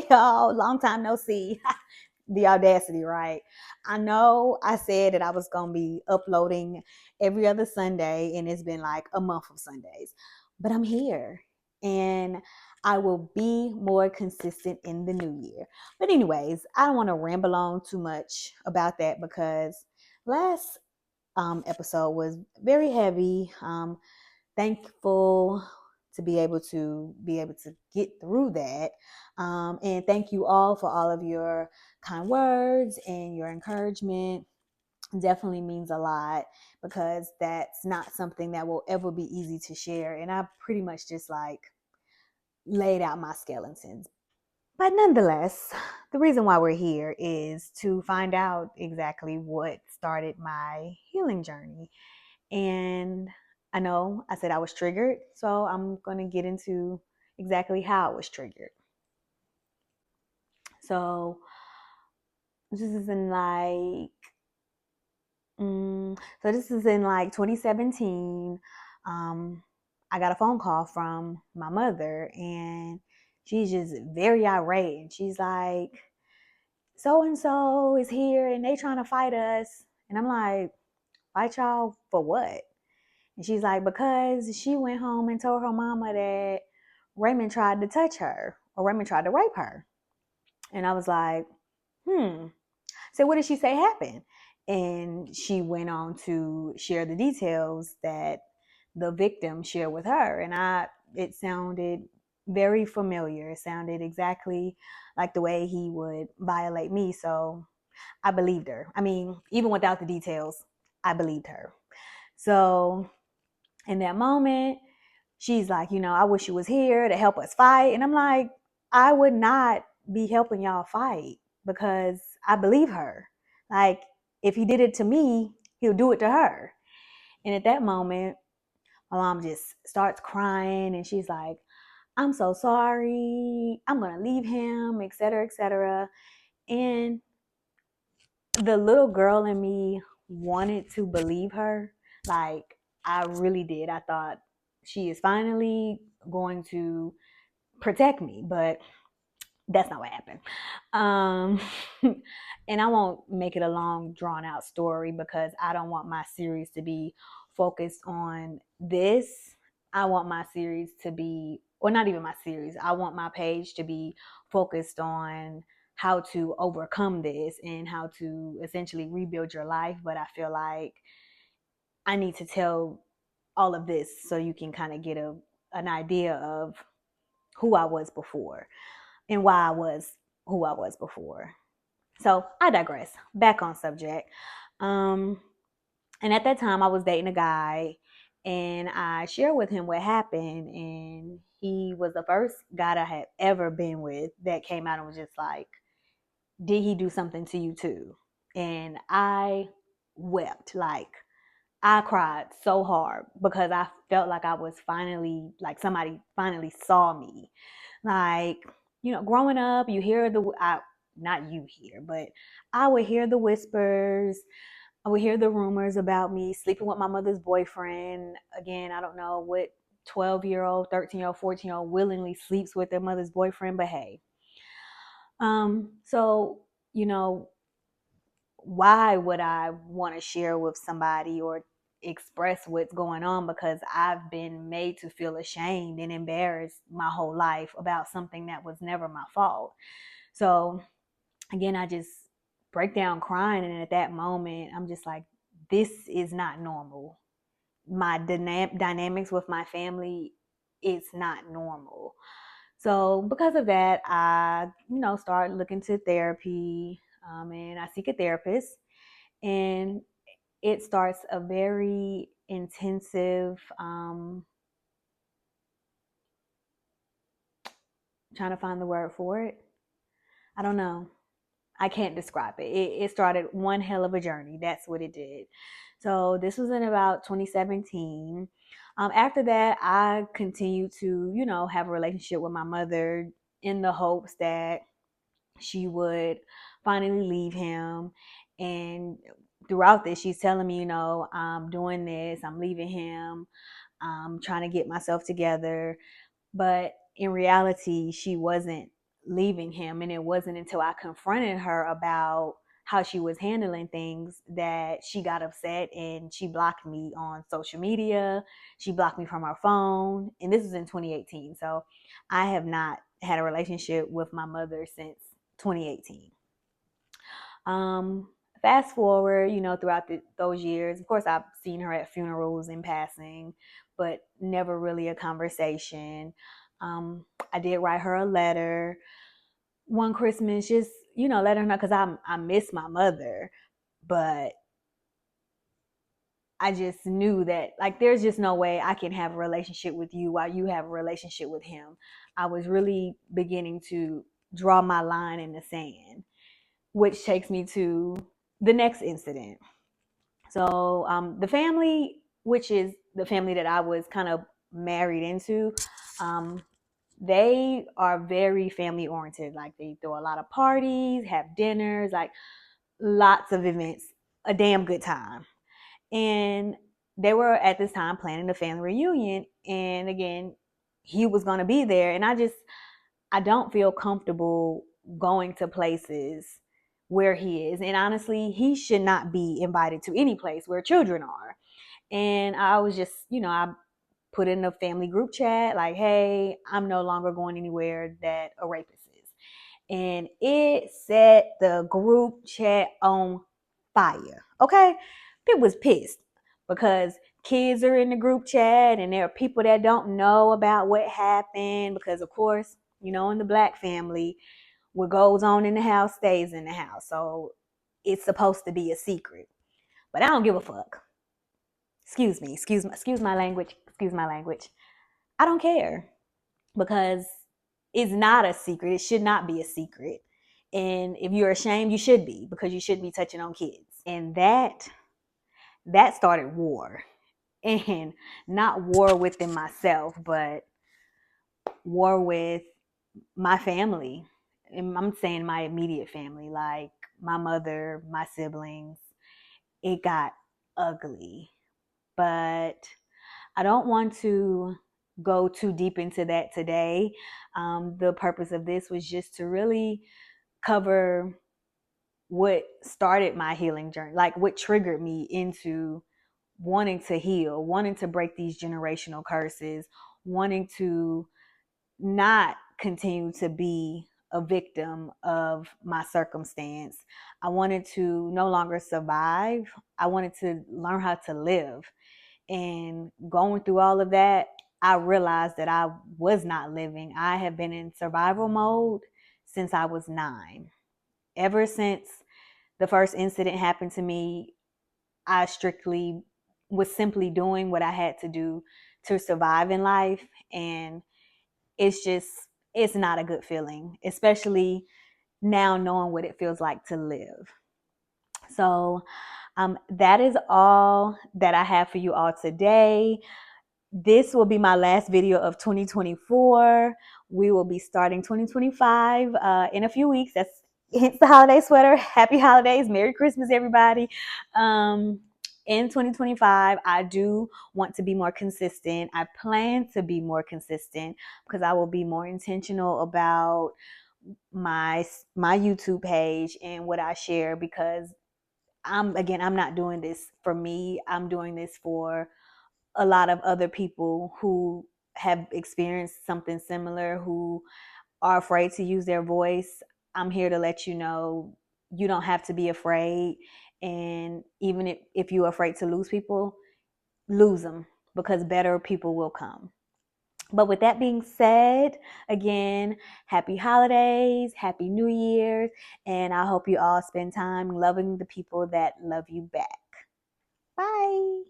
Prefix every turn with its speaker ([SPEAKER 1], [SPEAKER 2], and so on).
[SPEAKER 1] y'all. Long time no see. The audacity, right? I know I said that I was going to be uploading every other Sunday, and it's been like a month of Sundays, but I'm here and I will be more consistent in the new year. But, anyways, I don't want to ramble on too much about that because last episode was very heavy. Thankful to be able to get through that, and thank you all for all of your kind words and your encouragement. Definitely means a lot because that's not something that will ever be easy to share, and I pretty much just like laid out my skeletons. But nonetheless, the reason why we're here is to find out exactly what started my healing journey. And I know I said I was triggered, so I'm going to get into exactly how I was triggered. So this is in like, so this is in like 2017. I got a phone call from my mother, and she's just very irate, and she's like, "So and so is here, and they trying to fight us," and I'm like, "Fight y'all for what?" And she's like, because she went home and told her mama that Raymond tried to touch her or Raymond tried to rape her. And I was like, So what did she say happened? And she went on to share the details that the victim shared with her. And it sounded very familiar. It sounded exactly like the way he would violate me. So I believed her. I mean, even without the details, I believed her. So in that moment, she's like, I wish you was here to help us fight. And I'm like, I would not be helping y'all fight because I believe her. Like, if he did it to me, he'll do it to her. And at that moment, my mom just starts crying and she's like, I'm so sorry. I'm going to leave him, et cetera, et cetera. And the little girl in me wanted to believe her. Like, I really did. I thought she is finally going to protect me, but that's not what happened. Um, and I won't make it a long, drawn out story because I don't want my series to be focused on this. I want my series to be, or not even my series, I want my page to be focused on how to overcome this and how to essentially rebuild your life. But I feel like I need to tell all of this so you can kind of get an idea of who I was before and why I was who I was before. So I digress. Back on subject. Um, and at that time, I was dating a guy, and I shared with him what happened, and he was the first guy I had ever been with that came out and was just like, "Did he do something to you too?" And I wept. Like, I cried so hard because I felt like I was finally, like, somebody finally saw me. Like, growing up, you hear not you hear, but I would hear the whispers. I would hear the rumors about me sleeping with my mother's boyfriend. Again, I don't know what 12-year-old, 13-year-old, 14-year-old willingly sleeps with their mother's boyfriend, but hey. So, you know, why would I want to share with somebody or express what's going on? Because I've been made to feel ashamed and embarrassed my whole life about something that was never my fault. So again, I just break down crying. And at that moment, I'm just like, this is not normal. My dynamics with my family is not normal. So because of that, I, started looking to therapy, and I seek a therapist. And it starts a very intensive, trying to find the word for it. I don't know. I can't describe it. It started one hell of a journey. That's what it did. So this was in about 2017. After that, I continued to, have a relationship with my mother in the hopes that she would finally leave him. And throughout this, she's telling me, I'm doing this, I'm leaving him, I'm trying to get myself together. But in reality, she wasn't leaving him. And it wasn't until I confronted her about how she was handling things that she got upset and she blocked me on social media. She blocked me from her phone. And this was in 2018. So I have not had a relationship with my mother since 2018. Fast forward, throughout those years, of course, I've seen her at funerals in passing, but never really a conversation. I did write her a letter one Christmas, just let her know, because I miss my mother, but I just knew that, like, there's just no way I can have a relationship with you while you have a relationship with him. I was really beginning to draw my line in the sand, which takes me to the next incident. So the family, which is the family that I was kind of married into, they are very family oriented. Like, they throw a lot of parties, have dinners, like lots of events, a damn good time. And they were at this time planning the family reunion. And again, he was going to be there. And I don't feel comfortable going to places where he is. And honestly, he should not be invited to any place where children are. And I was just, I put in a family group chat like, hey, I'm no longer going anywhere that a rapist is. And it set the group chat on fire. Okay? It was pissed because kids are in the group chat and there are people that don't know about what happened because, of course, in the Black family, what goes on in the house stays in the house. So it's supposed to be a secret. But I don't give a fuck. Excuse my language. Excuse my language. I don't care because it's not a secret. It should not be a secret. And if you're ashamed, you should be, because you shouldn't be touching on kids. And that started war. And not war within myself, but war with my family. And I'm saying my immediate family, like my mother, my siblings. It got ugly. But I don't want to go too deep into that today. The purpose of this was just to really cover what started my healing journey, like what triggered me into wanting to heal, wanting to break these generational curses, wanting to not continue to be a victim of my circumstance. I wanted to no longer survive. I wanted to learn how to live. And going through all of that, I realized that I was not living. I have been in survival mode since I was 9. Ever since the first incident happened to me, I strictly was simply doing what I had to do to survive in life. And it's not a good feeling, especially now knowing what it feels like to live. So that is all that I have for you all today. This will be my last video of 2024. We will be starting 2025 in a few weeks. That's hence the holiday sweater. Happy holidays. Merry Christmas, everybody. In 2025, I do want to be more consistent. I plan to be more consistent because I will be more intentional about my YouTube page and what I share, because I'm not doing this for me. I'm doing this for a lot of other people who have experienced something similar, who are afraid to use their voice. I'm here to let you know you don't have to be afraid. And even if you're afraid to lose people, lose them, because better people will come. But with that being said, again, happy holidays, happy New Year's, and I hope you all spend time loving the people that love you back. Bye.